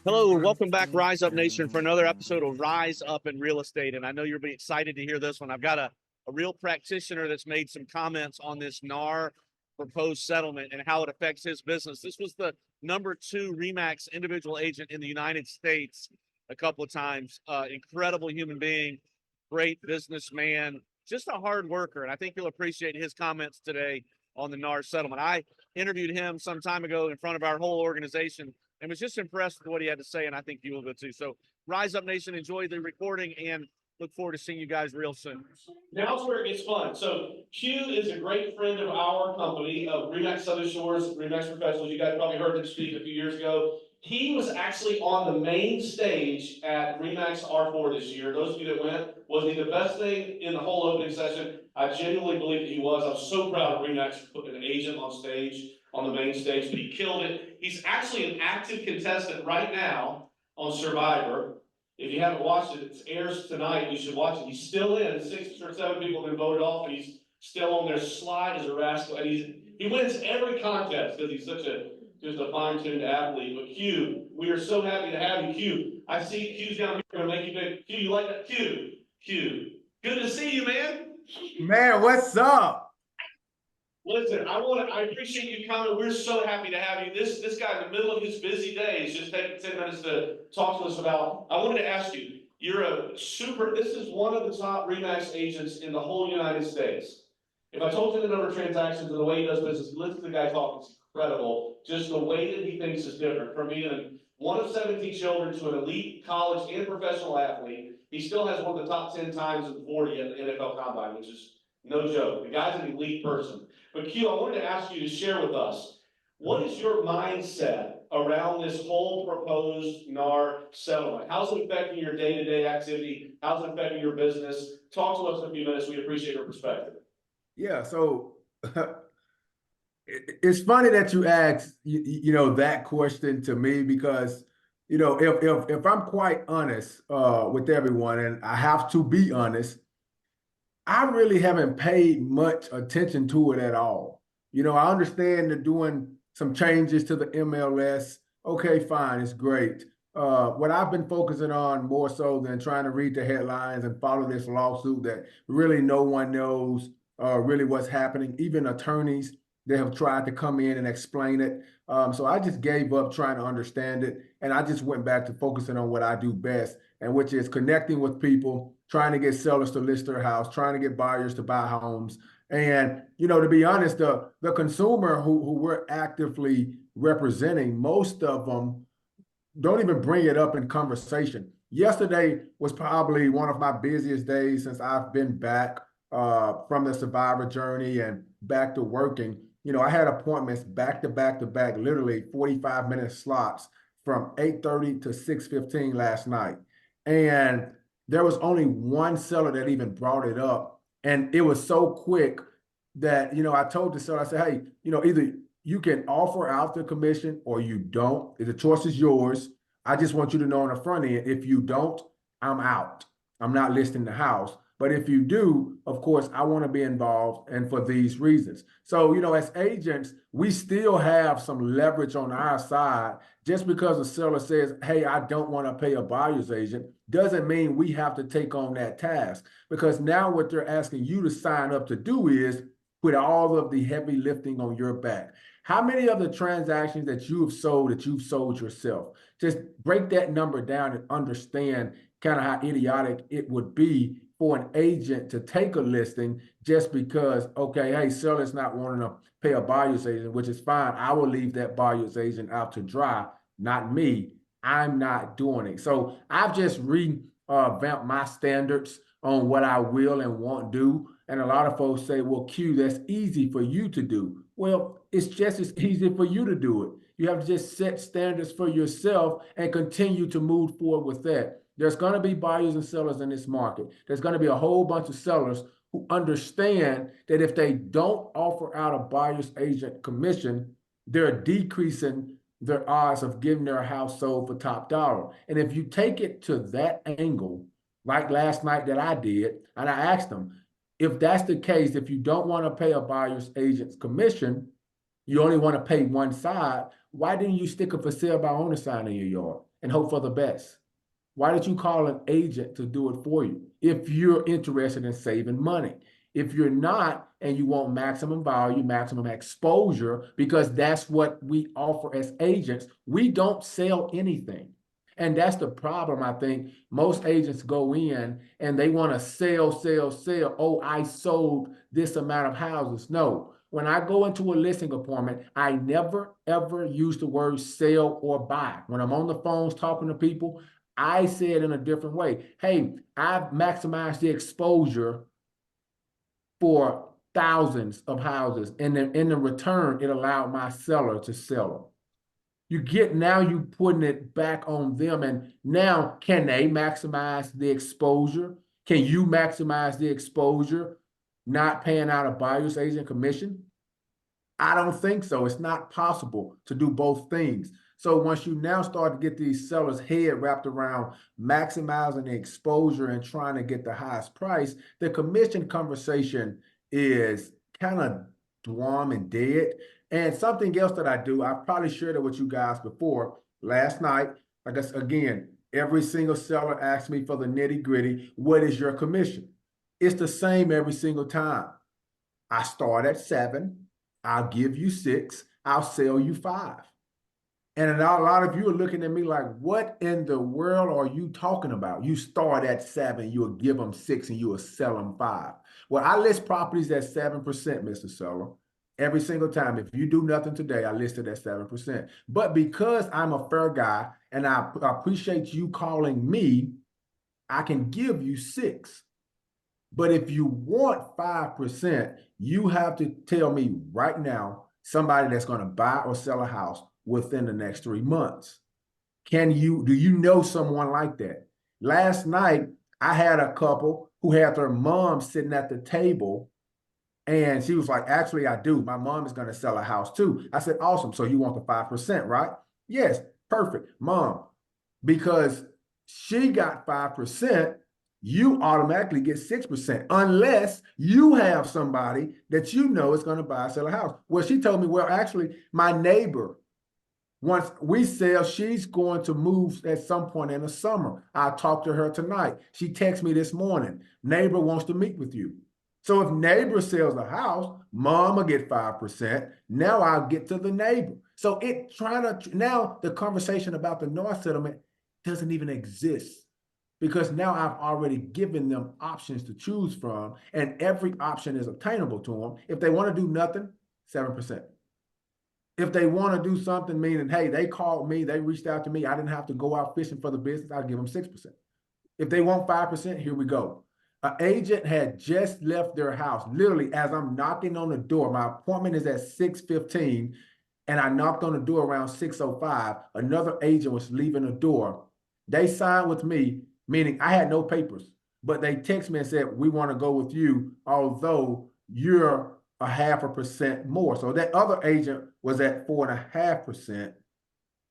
Hello, welcome back, Rise Up Nation, for another episode of Rise Up in Real Estate. And I know you'll be excited to hear this one. I've got a real practitioner that's made some comments on this NAR proposed settlement and how it affects his business. This was the #2 REMAX individual agent in the United States a couple of times. Incredible human being, great businessman, just a hard worker. And I think you'll appreciate his comments today on the NAR settlement. I interviewed him some time ago in front of our whole organization and was just impressed with what he had to say, and I think you will go too. So Rise Up Nation, enjoy the recording, and look forward to seeing you guys real soon. Now's where it gets fun. So Q is a great friend of our company, of REMAX Southern Shores, REMAX Professionals. You guys probably heard him speak a few years ago. He was actually on the main stage at REMAX R4 this year. Those of you that went, was he the best thing in the whole opening session? I genuinely believe that he was. I'm so proud of REMAX for putting an agent on stage, on the main stage, but he killed it. He's actually an active contestant right now on Survivor. If you haven't watched it, it airs tonight. You should watch it. He's still in. 6 or 7 people have been voted off, and he's still on their slide as a rascal. And he wins every contest because he's such just a fine-tuned athlete. But Q, we are so happy to have you, Q. I see Q's down here going to make you big. Q, you like that? Q. Good to see you, man. Man, what's up? Listen, I appreciate you coming. We're so happy to have you. This guy in the middle of his busy day is just taking 10 minutes to talk to us about. I wanted to ask you, this is one of the top REMAX agents in the whole United States. If I told you the number of transactions and the way he does business, listen to the guy talk, it's incredible. Just the way that he thinks is different. From being one of 17 children to an elite college and professional athlete, he still has one of the top 10 times in 40 at the NFL Combine, which is no joke. The guy's an elite person. But Q, I wanted to ask you to share with us, what is your mindset around this whole proposed NAR settlement? How's it affecting your day-to-day activity? How's it affecting your business? Talk to us in a few minutes. We appreciate your perspective. Yeah, so it's funny that you asked, that question to me because, if I'm quite honest with everyone, and I have to be honest, I really haven't paid much attention to it at all. I understand they're doing some changes to the MLS. Okay, fine, it's great. What I've been focusing on more so than trying to read the headlines and follow this lawsuit that really no one knows really what's happening. Even attorneys, they have tried to come in and explain it. So I just gave up trying to understand it. And I just went back to focusing on what I do best, and which is connecting with people, trying to get sellers to list their house, trying to get buyers to buy homes. And, to be honest, the consumer who we're actively representing, most of them don't even bring it up in conversation. Yesterday was probably one of my busiest days since I've been back from the survivor journey and back to working. I had appointments back to back to back, literally 45-minute slots from 8:30 to 6:15 last night. And there was only one seller that even brought it up. And it was so quick that, I told the seller, I said, hey, either you can offer out the commission or you don't. The choice is yours. I just want you to know on the front end, if you don't, I'm out. I'm not listing the house. But if you do, of course, I want to be involved, and for these reasons. So, as agents, we still have some leverage on our side. Just because a seller says, hey, I don't want to pay a buyer's agent, doesn't mean we have to take on that task. Because now what they're asking you to sign up to do is put all of the heavy lifting on your back. How many of the transactions that you've sold yourself? Just break that number down and understand kind of how idiotic it would be for an agent to take a listing just because, okay, hey, seller's not wanting to pay a buyer's agent, which is fine. I will leave that buyer's agent out to dry, not me. I'm not doing it. So I've just revamped my standards on what I will and won't do. And a lot of folks say, well, Q, that's easy for you to do. Well, it's just as easy for you to do it. You have to just set standards for yourself and continue to move forward with that. There's going to be buyers and sellers in this market. There's going to be a whole bunch of sellers who understand that if they don't offer out a buyer's agent commission, they're decreasing their odds of getting their house sold for top dollar. And if you take it to that angle, like last night that I did, and I asked them, if that's the case, if you don't want to pay a buyer's agent's commission, you only want to pay one side, why didn't you stick a for sale by owner sign in your yard? and hope for the best? Why did you call an agent to do it for you if you're interested in saving money? If you're not and you want maximum value, maximum exposure, because that's what we offer as agents, we don't sell anything. And that's the problem. I think most agents go in and they want to sell, sell, sell. Oh, I sold this amount of houses. No, when I go into a listing appointment, I never, ever use the word sell or buy. When I'm on the phones talking to people, I say it in a different way. Hey, I've maximized the exposure for thousands of houses. And then in the return, it allowed my seller to sell them. Now you putting it back on them. And now, can they maximize the exposure? Can you maximize the exposure, not paying out a buyer's agent commission? I don't think so. It's not possible to do both things. So once you now start to get these sellers' head wrapped around maximizing the exposure and trying to get the highest price, the commission conversation is kind of dwarf and dead. And something else that I do, I've probably shared it with you guys before. Last night, I guess, again, every single seller asks me for the nitty gritty, what is your commission? It's the same every single time. I start at 7, I'll give you 6, I'll sell you 5. And a lot of you are looking at me like, what in the world are you talking about? You start at 7, you'll give them 6, and you will sell them 5. Well, I list properties at 7%, Mr. Seller. Every single time. If you do nothing today, I list it at 7%. But because I'm a fair guy and I appreciate you calling me, I can give you 6. But if you want 5%, you have to tell me right now somebody that's going to buy or sell a house within the next 3 months. Do you know someone like that? Last night, I had a couple who had their mom sitting at the table, and she was like, actually, I do. My mom is going to sell a house too. I said, awesome. So you want the 5%, right? Yes, perfect. Mom, because she got 5%, you automatically get 6%, unless you have somebody that you know is going to buy or sell a house. Well, she told me, well, actually, my neighbor, once we sell, she's going to move at some point in the summer. I'll talk to her tonight. She texted me this morning. Neighbor wants to meet with you. So if neighbor sells a house, mom will get 5%. Now I'll get to the neighbor. So now the conversation about the NAR settlement doesn't even exist, because now I've already given them options to choose from, and every option is obtainable to them. If they want to do nothing, 7%. If they want to do something, meaning, hey, they called me, they reached out to me, I didn't have to go out fishing for the business, I'll give them 6%. If they want 5%, here we go. An agent had just left their house, literally as I'm knocking on the door. My appointment is at 6:15, and I knocked on the door around 6:05. Another agent was leaving the door. They signed with me, meaning I had no papers, but they text me and said, we want to go with you, although you're 0.5% more. So that other agent was at 4.5%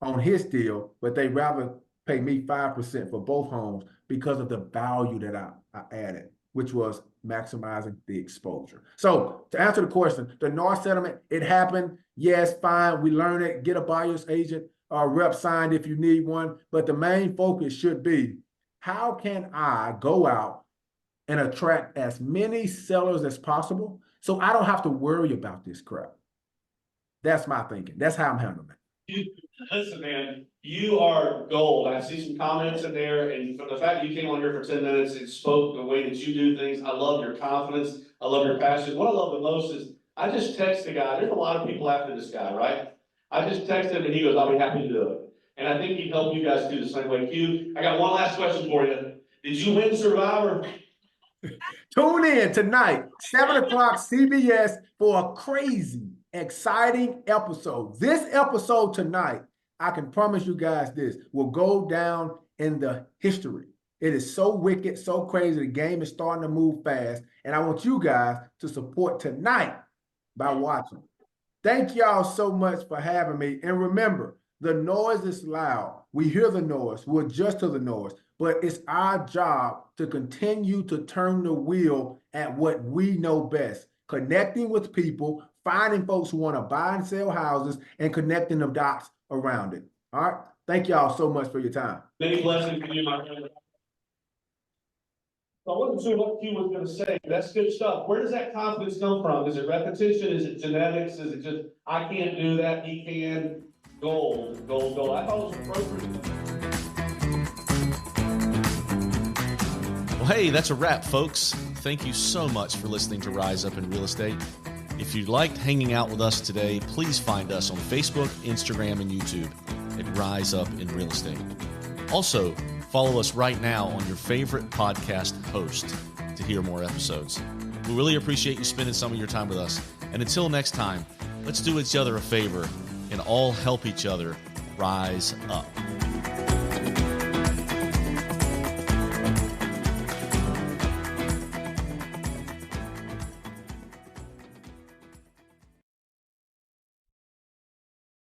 on his deal, but they rather pay me 5% for both homes because of the value that I added, which was maximizing the exposure. So to answer the question, the NAR settlement, it happened. Yes, fine. We learned it. Get a buyer's agent or rep signed if you need one. But the main focus should be, how can I go out and attract as many sellers as possible so I don't have to worry about this crap? That's my thinking. That's how I'm handling it. Listen, man, you are gold. I see some comments in there, and from the fact that you came on here for 10 minutes, it spoke the way that you do things. I love your confidence. I love your passion. What I love the most is I just text the guy. There's a lot of people after this guy, right? I just text him and he goes, I'll be happy to do it. And I think he'd help you guys do the same way. Q, I got one last question for you. Did you win Survivor? Tune in tonight, 7 o'clock CBS, for a crazy, exciting episode. This episode tonight, I can promise you guys this, will go down in the history. It is so wicked, so crazy. The game is starting to move fast. And I want you guys to support tonight by watching. Thank y'all so much for having me. And remember, the noise is loud. We hear the noise. We'll adjust to the noise. But it's our job to continue to turn the wheel at what we know best. Connecting with people, finding folks who want to buy and sell houses, and connecting the dots around it. All right. Thank y'all so much for your time. Many blessings to you, my friend. I wasn't sure what Q was gonna say. That's good stuff. Where does that confidence come from? Is it repetition? Is it genetics? Is it just, I can't do that, he can? Gold, gold, gold. I thought it was appropriate. Well, hey, that's a wrap, folks. Thank you so much for listening to Rise Up in Real Estate. If you liked hanging out with us today, please find us on Facebook, Instagram, and YouTube at Rise Up in Real Estate. Also, follow us right now on your favorite podcast host to hear more episodes. We really appreciate you spending some of your time with us. And until next time, let's do each other a favor and all help each other rise up.